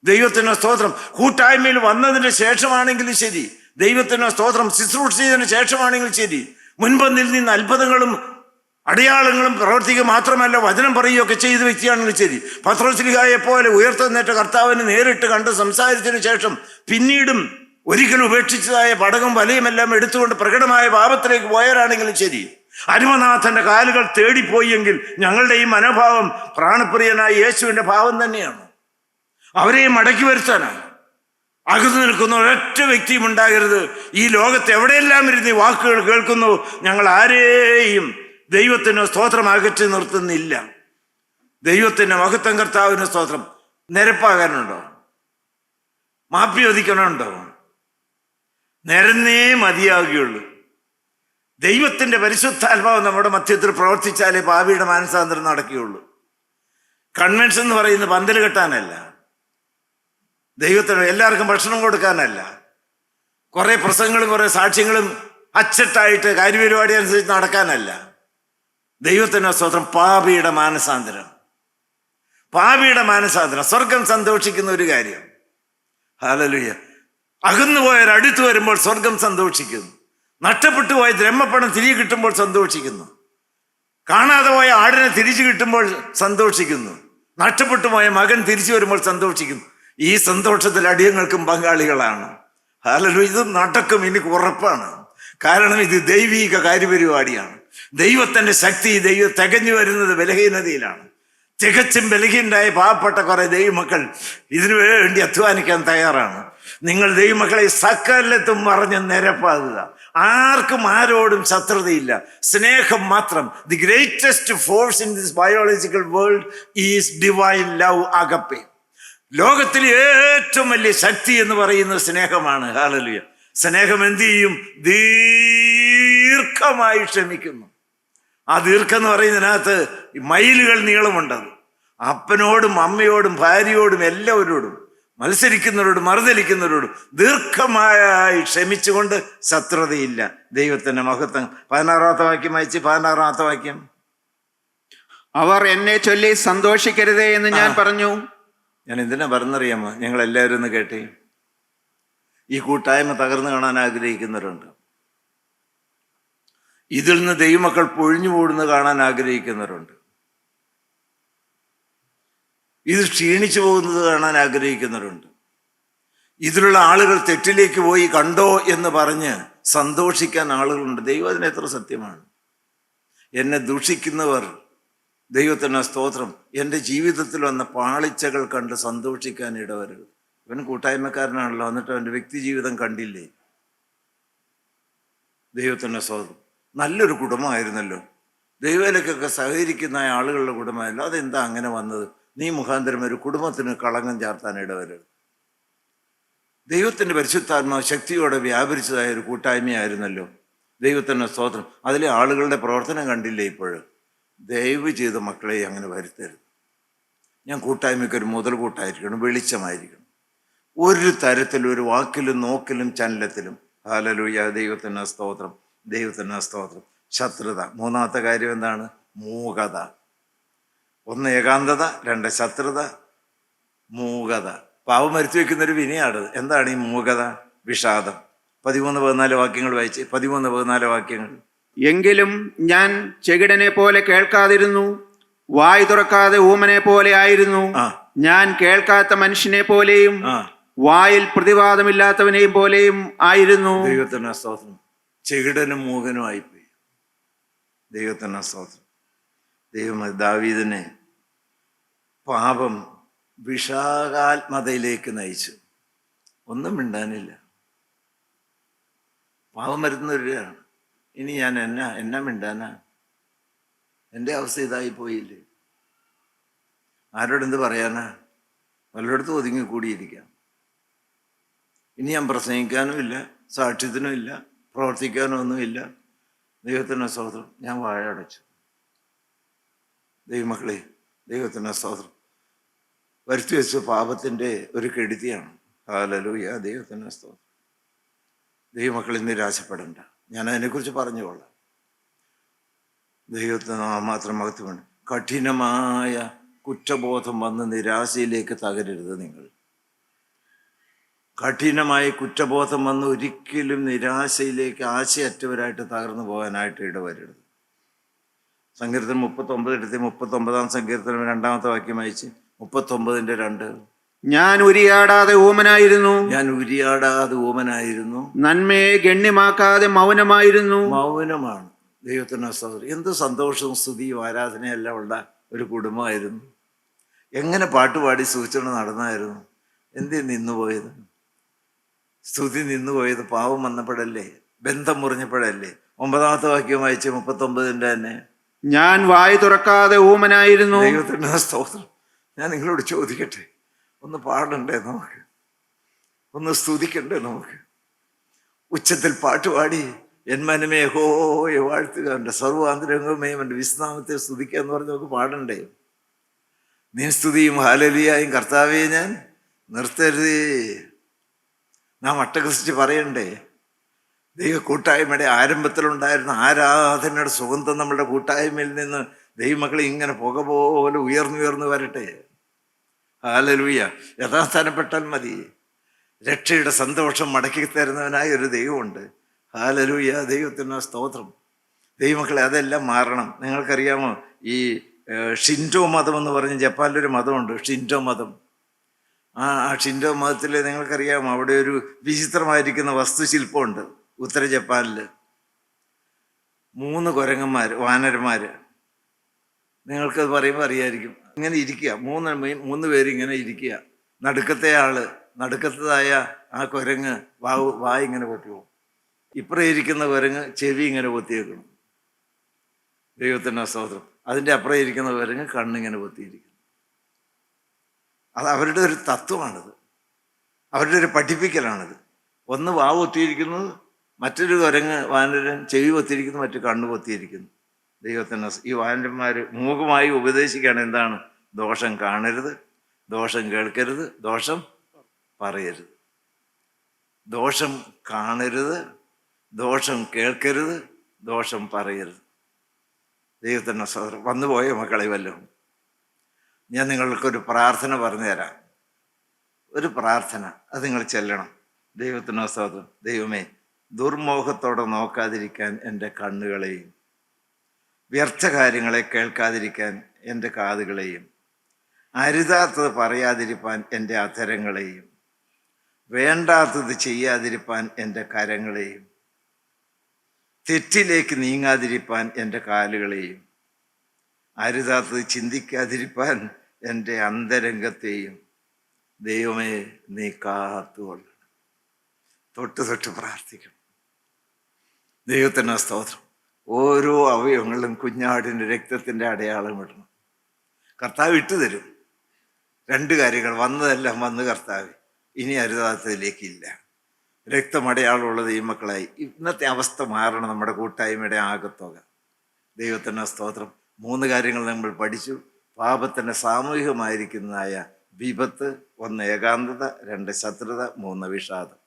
ദൈവത്തിന് സ്തോത്രം. കൂട്ടായ്മയിൽ വന്നതിന് ശേഷമാണെങ്കിലും ശരി, ദൈവത്തിന് സ്തോത്രം, ശുശ്രൂഷ ചെയ്തതിന് ശേഷമാണെങ്കിലും ശരി, മുൻപന്തിൽ നിന്ന് അത്ഭുതങ്ങളും അടയാളങ്ങളും പ്രവർത്തിക്കുക മാത്രമല്ല വചനം പറയുകയൊക്കെ ചെയ്ത വ്യക്തിയാണെങ്കിലും ശരി, പത്രോസ്ലീഹായെ പോലെ ഉയർത്തെഴുന്നേറ്റ കർത്താവിനെ നേരിട്ട് കണ്ട് സംസാരിച്ചതിന് ശേഷം പിന്നീടും ഒരിക്കലും ഉപേക്ഷിച്ചതായ പടകം വലയുമെല്ലാം എടുത്തുകൊണ്ട് പ്രകടമായ പാപത്തിലേക്ക് പോയവരാണെങ്കിലും ശരി, അരുമനാഥന്റെ കാലുകൾ തേടിപ്പോയെങ്കിൽ ഞങ്ങളുടെ ഈ മനോഭാവം പ്രാണപ്രിയനായ യേശുവിന്റെ ഭാവം തന്നെയാണ്. അവരെയും മടക്കി വരുത്താനാണ്. അകന്നു നിൽക്കുന്ന ഒരൊറ്റ വ്യക്തിയും ഉണ്ടാകരുത്. ഈ ലോകത്ത് എവിടെയെല്ലാം ഇരുന്ന് ഈ വാക്കുകൾ കേൾക്കുന്നു, ഞങ്ങൾ ആരെയും ദൈവത്തിന് സ്തോത്രം അകറ്റി നിർത്തുന്നില്ല. ദൈവത്തിന് മഹത്വം, കർത്താവിന് സ്തോത്രം. നിരപ്പാകാനുണ്ടോ? മാപ്പി ചോദിക്കണമുണ്ടോ? നിരന്നേ മതിയാകുകയുള്ളൂ. ദൈവത്തിന്റെ പരിശുദ്ധാത്മാവ് നമ്മുടെ മധ്യത്തിൽ പ്രവർത്തിച്ചാലേ പാപിയുടെ മാനസാന്തരം നടക്കുകയുള്ളൂ. കൺവെൻഷൻ എന്ന് പറയുന്നത് പന്തൽ കെട്ടാനല്ല, ദൈവത്തിന് എല്ലാവർക്കും ഭക്ഷണം കൊടുക്കാനല്ല, കുറെ പ്രസംഗങ്ങളും കുറെ സാക്ഷ്യങ്ങളും അച്ചട്ടായിട്ട് കാര്യപരിപാടി അനുസരിച്ച് നടക്കാനല്ല. ദൈവത്തിന് സ്തോത്രം. പാപിയുടെ മാനസാന്തരം, പാപിയുടെ മാനസാന്തരം സ്വർഗം സന്തോഷിക്കുന്ന ഒരു കാര്യം. ഹല്ലേലൂയ. അകന്നുപോയവർ അടുത്തു വരുമ്പോൾ സ്വർഗം സന്തോഷിക്കുന്നു. നഷ്ടപ്പെട്ടു പോയ ദ്രഹ്മപ്പണം തിരികെ കിട്ടുമ്പോൾ സന്തോഷിക്കുന്നു. കാണാതെ പോയ ആടിനെ തിരിച്ചു കിട്ടുമ്പോൾ സന്തോഷിക്കുന്നു. നഷ്ടപ്പെട്ടു പോയ മകൻ തിരിച്ചു വരുമ്പോൾ സന്തോഷിക്കുന്നു. ഈ സന്തോഷത്തിൽ അടിയങ്ങൾക്കും പങ്കാളികളാണ്. ഹല്ലേലൂയ. ഇത് നടക്കും, എനിക്ക് ഉറപ്പാണ്. കാരണം ഇത് ദൈവീക കാര്യപരിപാടിയാണ്. ദൈവത്തിന്റെ ശക്തി തികഞ്ഞു വരുന്നത് ബലഹീനതയിലാണ്. തികച്ചും ബലഹീനരായ പാവപ്പെട്ട കുറെ ദൈവമക്കൾ ഇതിനു വേണ്ടി അധ്വാനിക്കാൻ തയ്യാറാണ്. നിങ്ങൾ ദൈവമക്കളെ സകലത്തും മറിഞ്ഞ് നിരപ്പാകുക. ആർക്കും ആരോടും ശത്രുതയില്ല, സ്നേഹം മാത്രം. The greatest force in this biological world is divine love, agape. ലോകത്തിൽ ഏറ്റവും വലിയ ശക്തി എന്ന് പറയുന്നത് സ്നേഹമാണ്. ഹല്ലേലൂയ. സ്നേഹം എന്ത് ചെയ്യും? ദീർഘമായി ക്ഷമിക്കുന്നു. ആ ദീർഘം എന്ന് പറയുന്നതിനകത്ത് മൈലുകൾ നീളമുണ്ടത്. അപ്പനോടും അമ്മയോടും ഭാര്യയോടും എല്ലാവരോടും, മത്സരിക്കുന്നവരോടും മറുതലിക്കുന്നവരോടും ദീർഘമായി ക്ഷമിച്ചുകൊണ്ട് ശത്രുതയില്ല. ദൈവത്തിന്റെ മഹത്വം. 16-ാമത്തെ വാക്യം വായിച്ച്. 16-ാമത്തെ വാക്യം. അവർ എന്നെ ചൊല്ലി സന്തോഷിക്കരുതേ എന്ന് ഞാൻ പറഞ്ഞു. ഞാൻ എന്തിനാ പറഞ്ഞറിയാമോ? ഞങ്ങൾ എല്ലാവരും ഒന്ന് കേട്ടേ. ഈ കൂട്ടായ്മ തകർന്നു കാണാൻ ആഗ്രഹിക്കുന്നവരുണ്ട്. ഇതിൽ നിന്ന് ദൈവമക്കൾ പൊഴിഞ്ഞു കൂടുന്നത് കാണാൻ ആഗ്രഹിക്കുന്നവരുണ്ട്. ഇത് ക്ഷീണിച്ചു പോകുന്നത് കാണാൻ ആഗ്രഹിക്കുന്നവരുണ്ട്. ഇതിലുള്ള ആളുകൾ തെറ്റിലേക്ക് പോയി കണ്ടോ എന്ന് പറഞ്ഞ് സന്തോഷിക്കാൻ ആളുകളുണ്ട്. ദൈവം അതിന് എത്ര സത്യമാണ്. എന്നെ ദൂഷിക്കുന്നവർ, ദൈവത്തിന് സ്തോത്രം, എൻ്റെ ജീവിതത്തിൽ വന്ന പാളിച്ചകൾ കണ്ട് സന്തോഷിക്കാൻ ഇടവരരുത്. ഇവൻ കൂട്ടായ്മക്കാരനാണല്ലോ, എന്നിട്ട് അവൻ്റെ വ്യക്തി ജീവിതം കണ്ടില്ലേ? ദൈവത്തിന് സ്തോത്രം. നല്ലൊരു കുടുംബമായിരുന്നല്ലോ, ദൈവത്തിലേക്കൊക്കെ സഹകരിക്കുന്ന ആളുകളുടെ കുടുംബമായല്ലോ. അതെന്താ അങ്ങനെ വന്നത്? നീ മുഖാന്തരം ഒരു കുടുംബത്തിന് കളങ്കം ചാർത്താൻ ഇടവരരുത്. ദൈവത്തിൻ്റെ പരിശുദ്ധാത്മാവ് ശക്തിയോടെ വ്യാപരിച്ചതായ ഒരു കൂട്ടായ്മയായിരുന്നല്ലോ. ദൈവത്തിൻ്റെ സ്തോത്രം. അതിലെ ആളുകളുടെ പ്രവർത്തനം കണ്ടില്ലേ? ഇപ്പോഴും ദയവ് ചെയ്ത് മക്കളെ അങ്ങനെ വരുത്തരുത്. ഞാൻ കൂട്ടായ്മയ്ക്ക് ഒരു മുതൽ കൂട്ടായിരിക്കണം, വെളിച്ചമായിരിക്കണം. ഒരു തരത്തിലും ഒരു വാക്കിലും നോക്കിലും ചലനത്തിലും. ഹല്ലേലൂയ. ദൈവത്തിന് സ്തോത്രം, ദൈവത്തിന് സ്തോത്രം. ശത്രുത. 3-ാമത്തെ കാര്യം എന്താണ്? മൂകത. 1 ഏകാന്തത, 2 ശത്രുത, മൂകത. പാവം മരുത്തി വെക്കുന്നൊരു വിനയാണ്. എന്താണ് ഈ മൂകത? വിഷാദം. 13-14 വാക്യങ്ങൾ വായിച്ച്. 13-14 വാക്യങ്ങൾ. എങ്കിലും ഞാൻ ചെകിടനെ പോലെ കേൾക്കാതിരുന്നു, വായ് തുറക്കാതെ ഊമനെ പോലെ ആയിരുന്നു. ഞാൻ കേൾക്കാത്ത മനുഷ്യനെ പോലെയും വായിൽ പ്രതിവാദമില്ലാത്തവനെയും പോലെയും ആയിരുന്നു. ദൈവത്തിന് സ്തോത്രം. ചെകിടനും മൂകനും ആയിപ്പോയി. ദൈവത്തിന് സ്തോത്രം. ദൈവം ദാവീദിനെ പാപം വിഷാകാത്മതയിലേക്ക് നയിച്ചു. ഒന്നും മിണ്ടാനില്ല. പാപം വരുന്നവരാണ്. ഇനി ഞാൻ എന്നാ മിണ്ടാനാ? എൻ്റെ അവസ്ഥ ഇതായി പോയില്ലേ? ആരോടെന്ത് പറയാനാ? വല്ലയിടത്തും ഒതുങ്ങി കൂടിയിരിക്കാം. ഇനി ഞാൻ പ്രസംഗിക്കാനും ഇല്ല, സാക്ഷ്യത്തിനും ഇല്ല, പ്രവർത്തിക്കാനും ഒന്നുമില്ല. ദൈവത്തിൻ്റെ സ്തോത്രം. ഞാൻ വായ അടച്ചു. ദൈവമക്കളെ, ദൈവത്തിൻ്റെ സ്തോത്രം. വരുത്തി വെച്ച പാപത്തിൻ്റെ ഒരു കെടുതിയാണ്. ഹല്ലേലൂയ. ദൈവത്തിൻ്റെ സ്തോത്രം. ദൈവമക്കളെ, നിരാശപ്പെടണ്ട. ഞാൻ അതിനെക്കുറിച്ച് പറഞ്ഞുകൊള്ളാം. ദൈവത്തിന് മാത്രം മഹത്വമാണ്. കഠിനമായ കുറ്റബോധം വന്ന് നിരാശയിലേക്ക് തകരരുത് നിങ്ങൾ. കഠിനമായ കുറ്റബോധം വന്ന് ഒരിക്കലും നിരാശയിലേക്ക് ആശയറ്റവരായിട്ട് തകർന്നു പോകാനായിട്ട് ഇടവരരുത്. സങ്കീർത്തനം 39 എടുത്ത് 39-ാം സങ്കീർത്തനം 2-ാമത്തെ വാക്യം വായിച്ച്. 39-2. ഞാൻ ഉരിയാടാതെ ഊമനായിരുന്നു, ഞാൻ ഉരിയാടാതെ ഊമനായിരുന്നു, നന്മയെ ഗണ്യമാക്കാതെ മൗനമായിരുന്നു. മൗനമാണ്. ദൈവത്തിന് സ്തോത്രം. എന്ത് സന്തോഷവും സ്തുതിയും ആരാധനയെല്ലാം ഉള്ള ഒരു കുടുംബമായിരുന്നു. എങ്ങനെ പാട്ടുപാടി സൂചന നടന്നായിരുന്നു. എന്തേ നിന്നുപോയത്? സ്തുതി നിന്നുപോയത് പാവം വന്നപ്പോഴല്ലേ, ബന്ധം മുറിഞ്ഞപ്പോഴല്ലേ. 9-ാമത്തെ വാക്യം വായിച്ച്. 39-ന്റെ തന്നെ. ഞാൻ വായ് തുറക്കാതെ ഊമനായിരുന്നു. ദൈവത്തിന് സ്തോത്രം. ഞാൻ നിങ്ങളോട് ചോദിക്കട്ടെ, ഒന്ന് പാടണ്ടേ നമുക്ക്? ഒന്ന് സ്തുതിക്കണ്ടേ നമുക്ക്? ഉച്ചത്തിൽ പാട്ടുപാടി എൻ മനമേ യഹോവയെ വാഴ്ത്തുക, എൻ്റെ സർവാന്തരംഗമേ എൻ്റെ വിശ്രാമത്തെ സ്തുതിക്കുക എന്ന് പറഞ്ഞ് നമുക്ക് പാടണ്ടേ? നീ സ്തുതിയും ഹല്ലേലൂയയും കർത്താവേ ഞാൻ നിർത്തരുതേ. നാം അട്ടഹസിച്ച് പറയണ്ടേ? ദൈവ കൂട്ടായ്മയുടെ ആരംഭത്തിലുണ്ടായിരുന്ന ആരാധനയുടെ സുഗന്ധം നമ്മുടെ കൂട്ടായ്മയിൽ നിന്ന് ദൈവമക്കളെ ഇങ്ങനെ പുക പോലെ ഉയർന്നു വരട്ടെ. ഹല്ലേലൂയ. യഥാസ്ഥാനപ്പെട്ടാൽ മതി. രക്ഷയുടെ സന്തോഷം മടക്കി തരുന്നവനായ ഒരു ദൈവമുണ്ട്. ഹല്ലേലൂയ. ദൈവത്തിന് സ്തോത്രം. ദൈവമക്കളെ, അതെല്ലാം മാറണം. നിങ്ങൾക്കറിയാമോ, ഈ ഷിൻറ്റോ മതം എന്ന് പറഞ്ഞ് ജപ്പാനിലൊരു മതമുണ്ട്, ഷിൻറ്റോ മതം. ആ ഷിൻറ്റോ മതത്തിൽ നിങ്ങൾക്കറിയാമോ, അവിടെ ഒരു വിചിത്രമായിരിക്കുന്ന വസ്തുശില്പമുണ്ട്. ഉത്തര ജപ്പാനിൽ 3 കുരങ്ങന്മാർ, വാനരന്മാർ. നിങ്ങൾക്കത് പറയുമ്പോൾ അറിയായിരിക്കും. ഇങ്ങനെ ഇരിക്കുക, മൂന്ന് പേര് ഇങ്ങനെ ഇരിക്കുക. നടുക്കത്തതായ ആ കുരങ്ങ് വായി ഇങ്ങനെ പൊത്തി പോകും. ഇപ്പുറം ഇരിക്കുന്ന കുരങ്ങ് ചെവി ഇങ്ങനെ പൊത്തിയേക്കണം. ദൈവത്തിൻ്റെ സ്തോത്രം. അതിൻ്റെ അപ്പുറം ഇരിക്കുന്ന കുരങ്ങ് കണ്ണിങ്ങനെ പൊത്തിയിരിക്കുന്നു. അത് അവരുടെ ഒരു തത്വമാണിത്, അവരുടെ ഒരു പഠിപ്പിക്കലാണിത്. ഒന്ന് വാവ് പൊത്തിയിരിക്കുന്നത്, മറ്റൊരു കുരങ്ങ് വാനരൻ ചെവി പൊത്തിയിരിക്കുന്നു, മറ്റു കണ്ണ് പൊത്തിയിരിക്കുന്നു. ദൈവത്തിൻ്റെ ഈ വാനരന്മാർ മൂകമായി ഉപദേശിക്കുകയാണ്. എന്താണ്? ദോഷം കാണരുത്, ദോഷം കേൾക്കരുത്, ദോഷം പറയരുത്. ദോഷം കാണരുത്, ദോഷം കേൾക്കരുത്, ദോഷം പറയരുത്. ദൈവത്തിൻ്റെ സഹോദരൻ, വന്നുപോയ മക്കളെ വല്ലതും ഞാൻ നിങ്ങൾക്കൊരു പ്രാർത്ഥന പറഞ്ഞു തരാം. ഒരു പ്രാർത്ഥന, അത് നിങ്ങൾ ചെല്ലണം. ദൈവത്തിൻ്റെ സഹോദരൻ, ദൈവമേ, ദുർമോഹത്തോടെ നോക്കാതിരിക്കാൻ എൻ്റെ കണ്ണുകളെയും, വ്യർത്ഥ കാര്യങ്ങളെ കേൾക്കാതിരിക്കാൻ എൻ്റെ കാതുകളെയും, അരുതാത്തത് പറയാതിരിപ്പാൻ എൻ്റെ അധരങ്ങളെയും, വേണ്ടാത്തത് ചെയ്യാതിരിപ്പാൻ എൻ്റെ കരങ്ങളെയും, തെറ്റിലേക്ക് നീങ്ങാതിരിപ്പാൻ എൻ്റെ കാലുകളെയും, അരുതാത്തത് ചിന്തിക്കാതിരിപ്പാൻ എൻ്റെ അന്തരംഗത്തെയും ദൈവമേ നീ കാത്തുകൊള്ളണം. തൊട്ട് പ്രാർത്ഥിക്കണം. ദൈവത്തിൻ്റെ സ്തോത്രം. ഓരോ അവയവങ്ങളിലും കുഞ്ഞാടിൻ്റെ രക്തത്തിൻ്റെ അടയാളം ഇടണം. കർത്താവ് ഇട്ടുതരും. 2 കാര്യങ്ങൾ. വന്നതെല്ലാം വന്ന് കർത്താവ്, ഇനി അരുതാത്തതിലേക്കില്ല. രക്തമടയാളമുള്ളത് ഈ മക്കളായി. ഇന്നത്തെ അവസ്ഥ മാറണം. നമ്മുടെ കൂട്ടായ്മയുടെ ആകത്തുക. ദൈവത്തിൻ്റെ സ്തോത്രം. 3 കാര്യങ്ങൾ നമ്മൾ പഠിച്ചു. പാപത്തിൻ്റെ സാമൂഹികമായിരിക്കുന്നതായ വിപത്ത്: 1 ഏകാന്തത, 2 ശത്രുത, 3 വിഷാദം.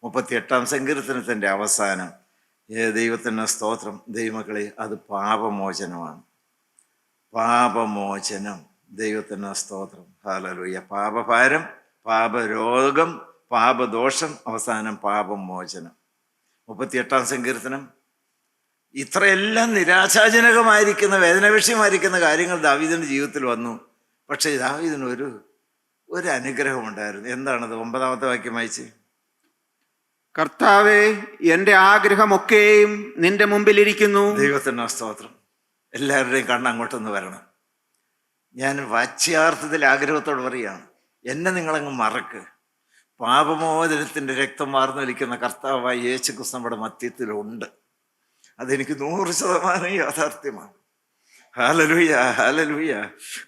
38-ാം സങ്കീർത്തനത്തിൻ്റെ അവസാനം ദൈവത്തിൻ്റെ സ്തോത്രം. ദൈവമക്കളെ, അത് പാപമോചനമാണ്. പാപമോചനം. ദൈവത്തിൻ്റെ സ്തോത്രം. ഹല്ലേലൂയ. പാപഭാരം, പാപരോഗം, പാപദോഷം, അവസാനം പാപമോചനം. 38-ാം സങ്കീർത്തനം. ഇത്രയെല്ലാം നിരാശാജനകമായിരിക്കുന്ന, വേദനാവിഷയമായിരിക്കുന്ന കാര്യങ്ങൾ ദാവീദിൻ്റെ ജീവിതത്തിൽ വന്നു. പക്ഷേ ദാവീദിന് ഒരു അനുഗ്രഹമുണ്ടായിരുന്നു. എന്താണത്? 9-ാമത്തെ വാക്യം വായിച്ച്. കർത്താവേ, എൻ്റെ ആഗ്രഹമൊക്കെയും നിന്റെ മുമ്പിലിരിക്കുന്നു. ദൈവത്തിൻ്റെ സ്തോത്രം. എല്ലാവരുടെയും കണ്ണ് അങ്ങോട്ടൊന്ന് വരണം. ഞാൻ വാച്യാർത്ഥത്തിൽ ആഗ്രഹത്തോട് പറയുകയാണ്, എന്നെ നിങ്ങളങ്ങ് മറക്ക്. പാപമോചനത്തിൻ്റെ രക്തം വാർന്നൊലിക്കുന്ന കർത്താവായ യേശുക്രിസ്തു നമ്മുടെ മധ്യത്തിലുണ്ട്. അതെനിക്ക് 100% യാഥാർത്ഥ്യമാണ്. Hallelujah, hallelujah.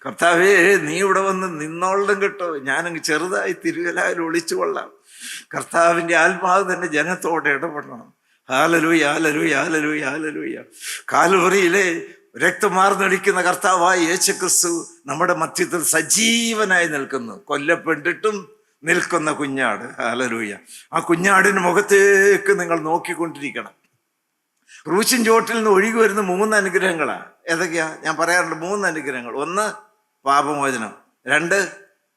കർത്താവേ, നീ ഇവിടെ വന്ന് നിന്നോളം കേട്ടോ. ഞാനങ്ങ് ചെറുതായി തിരുവലായിൽ ഒളിച്ചു കൊള്ളാം. കർത്താവിൻ്റെ ആത്മാവ് തന്നെ ജനത്തോട് ഇടപെടണം. ഹല്ലേലൂയ, ഹല്ലേലൂയ, ഹല്ലേലൂയ, ഹല്ലേലൂയ. കാൽവറിയിലെ രക്തമാർന്നൊലിക്കുന്ന കർത്താവായ യേശുക്രിസ്തു നമ്മുടെ മധ്യത്തിൽ സജീവനായി നിൽക്കുന്നു. കൊല്ലപ്പെട്ടിട്ടും നിൽക്കുന്ന കുഞ്ഞാട്. ഹല്ലേലൂയ. ആ കുഞ്ഞാടിൻ്റെ മുഖത്തേക്ക് നിങ്ങൾ നോക്കിക്കൊണ്ടിരിക്കണം. ക്രൂശിൻ ചോട്ടിൽ നിന്ന് ഒഴുകി വരുന്ന 3 അനുഗ്രഹങ്ങളാണ്. ഏതൊക്കെയാ? ഞാൻ പറയാറുണ്ട് 3 അനുഗ്രഹങ്ങൾ. 1 പാപമോചനം, 2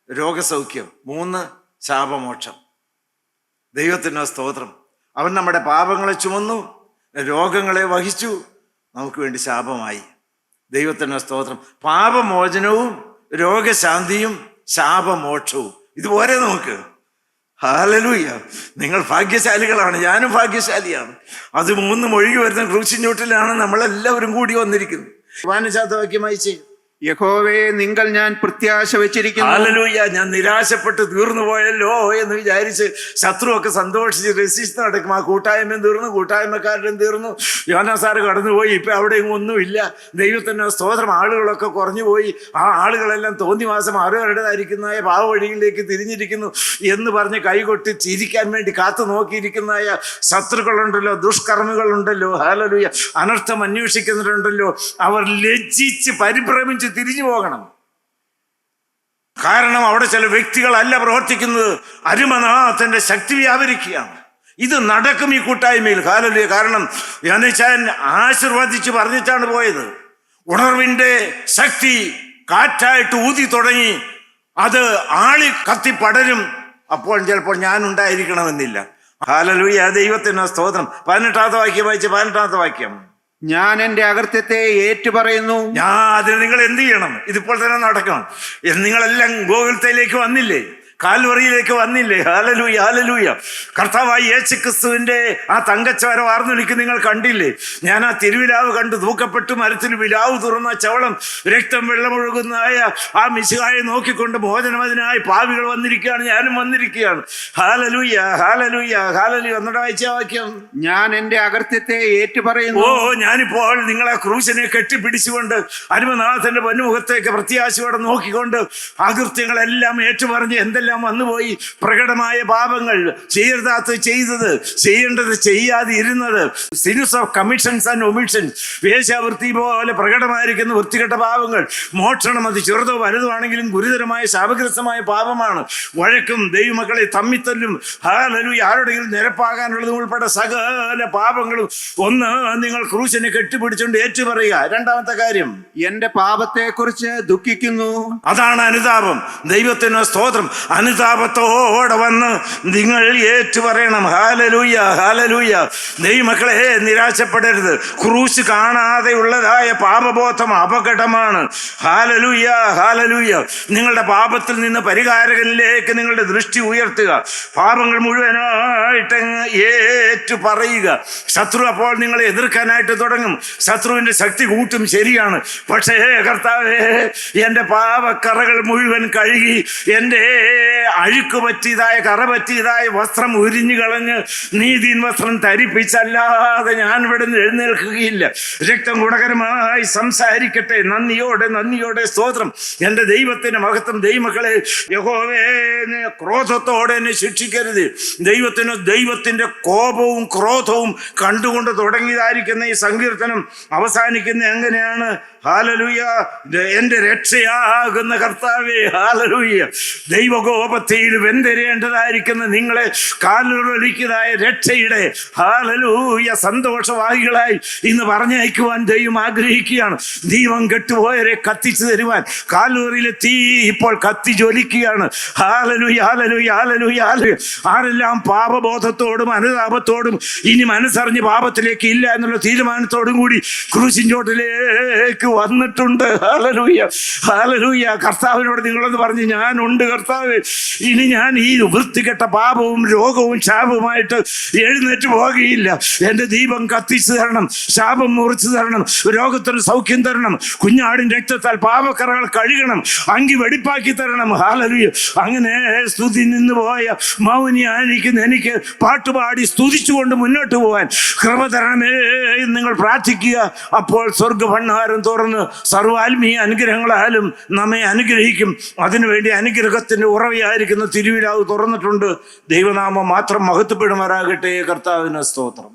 രോഗസൗഖ്യം, 3 ശാപമോക്ഷം. ദൈവത്തിൻ്റെ സ്തോത്രം. അവൻ നമ്മുടെ പാപങ്ങളെ ചുമന്നു, രോഗങ്ങളെ വഹിച്ചു, നമുക്ക് വേണ്ടി ശാപമായി. ദൈവത്തിൻ്റെ സ്തോത്രം. പാപമോചനവും രോഗശാന്തിയും ശാപമോക്ഷവും. ഇതുപോലെ നമുക്ക്. ഹല്ലേലൂയ. നിങ്ങൾ ഭാഗ്യശാലികളാണ്, ഞാനും ഭാഗ്യശാലിയാണ്. അത് 3 ഒഴുകി വരുന്ന ക്രൂശിൻ ചോട്ടിലാണ് നമ്മളെല്ലാവരും കൂടി വന്നിരിക്കുന്നത്. 15-ാമത്തെ വാക്യം വായിച്ചേ. യഹോവേ, നിങ്കൽ ഞാൻ പ്രത്യാശ വെച്ചിരിക്കുന്നു. ഹല്ലേലൂയ. ഞാൻ നിരാശപ്പെട്ട് തീർന്നു പോയല്ലോ എന്ന് വിചാരിച്ച് ശത്രുവൊക്കെ സന്തോഷിച്ച് രസിച്ച് നടക്കും. ആ കൂട്ടായ്മയും തീർന്നു, കൂട്ടായ്മക്കാരുടെയും തീർന്നു. യോനാ സാറ് കടന്നുപോയി. ഇപ്പം അവിടെയും ഒന്നുമില്ല. ദൈവത്തിൻ്റെ സ്തോത്രം. ആളുകളൊക്കെ കുറഞ്ഞു പോയി. ആ ആളുകളെല്ലാം തോന്നിവാസം അവരവരുടേതായിരിക്കുന്നതായ പാവവഴികളിലേക്ക് തിരിഞ്ഞിരിക്കുന്നു എന്ന് പറഞ്ഞ് കൈകൊട്ടി ചിരിക്കാൻ വേണ്ടി കാത്തു നോക്കിയിരിക്കുന്നതായ ശത്രുക്കളുണ്ടല്ലോ, ദുഷ്കർമ്മികളുണ്ടല്ലോ, ഹല്ലേലൂയ, അനർത്ഥം അന്വേഷിക്കുന്നവരുണ്ടല്ലോ. അവർ ലജ്ജിച്ച് പരിഭ്രമിച്ച് തിരിഞ്ഞു പോകണം. കാരണം അവിടെ ചില വ്യക്തികളല്ല പ്രവർത്തിക്കുന്നത്, അരുമനാഥന്റെ ശക്തി വ്യാപരിക്കുകയാണ്. ഇത് നടക്കും ഈ കൂട്ടായ്മയിൽ. ഹല്ലേലൂയ. കാരണം യോനാൻ ആശീർവദിച്ച് പറഞ്ഞിട്ടാണ് പോയത്. ഉണർവിന്റെ ശക്തി കാറ്റായിട്ട് ഊതി തുടങ്ങി. അത് ആളി കത്തി പടരും. അപ്പോൾ ചിലപ്പോൾ ഞാൻ ഉണ്ടായിരിക്കണമെന്നില്ല. ഹല്ലേലൂയ. ദൈവത്തിന് സ്തോത്രം. 18-ാമത്തെ വാക്യം വായിച്ച്. 18-ാമത്തെ വാക്യം. ഞാൻ എൻ്റെ അകൃത്യത്തെ ഏറ്റുപറയുന്നു. അതിന് നിങ്ങൾ എന്ത് ചെയ്യണം? ഇതിപ്പോൾ തന്നെ നടക്കണം. നിങ്ങളെല്ലാം ഗോകുലത്തിലേക്ക് വന്നില്ലേ? കാൽവറിയിലേക്ക് വന്നില്ലേ? Hallelujah, hallelujah. കർത്താവായ യേശുക്രിസ്തുവിന്റെ ആ തങ്കച്ചോര വാർന്നൊലിക്ക് നിങ്ങൾ കണ്ടില്ലേ? ഞാൻ ആ തിരുവിലാവ് കണ്ടു, തൂക്കപ്പെട്ടു മരത്തിൽ വിലാവ് തുറന്ന ചവളം രക്തം വെള്ളമൊഴുകുന്നതായ ആ മിശിഹായെ നോക്കിക്കൊണ്ട് മോചനമതിനായി പാവികൾ വന്നിരിക്കുകയാണ്, ഞാനും വന്നിരിക്കുകയാണ്. ഹല്ലേലൂയ, ഹല്ലേലൂയ, ഹല്ലേലൂയ. ഒന്നുകൂടെ വായിച്ച വാക്യം. ഞാൻ എന്റെ അകൃത്യത്തെ ഏറ്റുപറയുന്നു. ഞാനിപ്പോൾ നിങ്ങളെ ക്രൂശിനെ കെട്ടിപ്പിടിച്ചുകൊണ്ട് അരുമനാഥന്റെ പൊന്നുമുഖത്തേക്ക് പ്രത്യാശയോടെ നോക്കിക്കൊണ്ട് അകൃത്യങ്ങളെല്ലാം ഏറ്റുപറഞ്ഞ് എന്തെല്ലാം വന്നുപോയി. പ്രകടമായ പാപങ്ങൾ, ചെയ്യരുതാത്ത ചെയ്തത്, ചെയ്യേണ്ടത് ചെയ്യാതെ ഇരുന്നത്, സിൻസ് ഓഫ് കമ്മിഷൻസ് ആൻഡ് ഒമിഷൻസ്, വേശ്യാവൃത്തി പോലെ പ്രകടമായിരിക്കുന്ന വൃത്തികെട്ട പാപങ്ങൾ, മോഷണം, അത് ചെറുതോ വലുതുമാണെങ്കിലും ഗുരുതരമായ ശാപഗ്രസ്തമായ പാപമാണ്. വഴക്കും ദൈവമക്കളെ തമ്മിത്തല്ലും, ഹല്ലേലൂയ, ആരുടെയെങ്കിലും നിരപ്പാകാനുള്ളതും ഉൾപ്പെടെ സകല പാപങ്ങളും ഒന്ന് നിങ്ങൾ ക്രൂശിനെ കെട്ടിപ്പിടിച്ചുകൊണ്ട് ഏറ്റുപറയുക. രണ്ടാമത്തെ കാര്യം, എന്റെ പാപത്തെ കുറിച്ച് ദുഃഖിക്കുന്നു. അതാണ് അനുതാപം. ദൈവത്തിന് സ്തോത്രം. അനുതാപത്തോടെ വന്ന് നിങ്ങൾ ഏറ്റുപറയണം. Hallelujah, hallelujah. ദൈവമക്കളെ, നിരാശപ്പെടരുത്. ക്രൂശ് കാണാതെ ഉള്ളതായ പാപബോധം അപകടമാണ്. Hallelujah, hallelujah. നിങ്ങളുടെ പാപത്തിൽ നിന്ന് പരിഹാരകനിലേക്ക് നിങ്ങളുടെ ദൃഷ്ടി ഉയർത്തുക. പാപങ്ങൾ മുഴുവനായിട്ട് ഏറ്റു പറയുക. ശത്രു അപ്പോൾ നിങ്ങളെ എതിർക്കാനായിട്ട് തുടങ്ങും. ശത്രുവിന്റെ ശക്തി കൂട്ടും, ശരിയാണ്. പക്ഷേ കർത്താവേ, എൻ്റെ പാപക്കറകൾ മുഴുവൻ കഴുകി എൻ്റെ അഴുക്ക് പറ്റിയതായ കറ പറ്റിയതായ വസ്ത്രം ഉരിഞ്ഞു കളഞ്ഞ് നീതിൻ വസ്ത്രം ധരിപ്പിച്ചല്ലാതെ ഞാൻ ഇവിടെ നിന്ന് എഴുന്നേൽക്കുകയില്ല. രക്തം ഗുണകരമായി സംസാരിക്കട്ടെ. നന്ദിയോടെ, നന്ദിയോടെ സ്തോത്രം. എൻ്റെ ദൈവത്തിന്റെ മഹത്വം. ദൈവമക്കളെ, യഹോവേ, ക്രോധത്തോടെ എന്നെ ശിക്ഷിക്കരുത്. ദൈവത്തിന്റെ കോപവും ക്രോധവും കണ്ടുകൊണ്ട് തുടങ്ങിയതായിരിക്കുന്ന ഈ സങ്കീർത്തനം അവസാനിക്കുന്ന എങ്ങനെയാണ്? ഹല്ലേലൂയ, എൻ്റെ രക്ഷയാകുന്ന കർത്താവേ, ഹല്ലേലൂയ. ദൈവകോപത്തിൽ വെന്തരേണ്ടതായിരിക്കുന്ന നിങ്ങളെ കാലുകളിക്കുന്നതായ രക്ഷയുടെ ഹല്ലേലൂയ സന്തോഷവാഹികളായി ഇന്ന് പറഞ്ഞയക്കുവാൻ ദൈവം ആഗ്രഹിക്കുകയാണ്. ദൈവം കെട്ടുപോയവരെ കത്തിച്ചു തരുവാൻ കാലൂറിലെ തീ ഇപ്പോൾ കത്തി ജ്വലിക്കുകയാണ്. ഹല്ലേലൂയ, ഹല്ലേലൂയ, ഹല്ലേലൂയ, ഹല്ലേലൂയ. ആരെല്ലാം പാപബോധത്തോടും അനുതാപത്തോടും ഇനി മനസ്സറിഞ്ഞ് പാപത്തിലേക്ക് ഇല്ല എന്നുള്ള തീരുമാനത്തോടും കൂടി ക്രൂശിൻ ചോട്ടിലേക്ക് വന്നിട്ടുണ്ട്. Hallelujah, hallelujah. കർത്താവിനോട് നിങ്ങളെന്ന് പറഞ്ഞ്, ഞാനുണ്ട് കർത്താവ്, ഇനി ഞാൻ ഈ വൃത്തികെട്ട പാപവും രോഗവും ശാപവുമായിട്ട് എഴുന്നേറ്റ് പോകുകയില്ല. എൻ്റെ ദീപം കത്തിച്ചു തരണം, ശാപം മുറിച്ചു തരണം, രോഗത്തിന് സൗഖ്യം തരണം, കുഞ്ഞാടിൻ്റെ രക്തത്താൽ പാപക്കറകൾ കഴുകണം, അങ്കി വെടിപ്പാക്കി തരണം. ഹല്ലേലൂയ. അങ്ങനെ സ്തുതി നിന്ന് പോയ മൗനിയായിരിക്കുന്ന എനിക്ക് പാട്ടുപാടി സ്തുതിച്ചുകൊണ്ട് മുന്നോട്ട് പോകാൻ കൃപ തരണമേ എന്ന് നിങ്ങൾ പ്രാർത്ഥിക്കുക. അപ്പോൾ സ്വർഗഭണ്ഡാരം തുറന്ന് സർവാത്മീയ അനുഗ്രഹങ്ങളാലും നമ്മെ അനുഗ്രഹിക്കും. അതിനുവേണ്ടി അനുഗ്രഹത്തിന്റെ ഉറവയായിരിക്കുന്ന തിരുവിലാവ് തുറന്നിട്ടുണ്ട്. ദൈവനാമം മാത്രം മഹത്വപ്പെടുമാറാകട്ടെ. കർത്താവിന് സ്തോത്രം.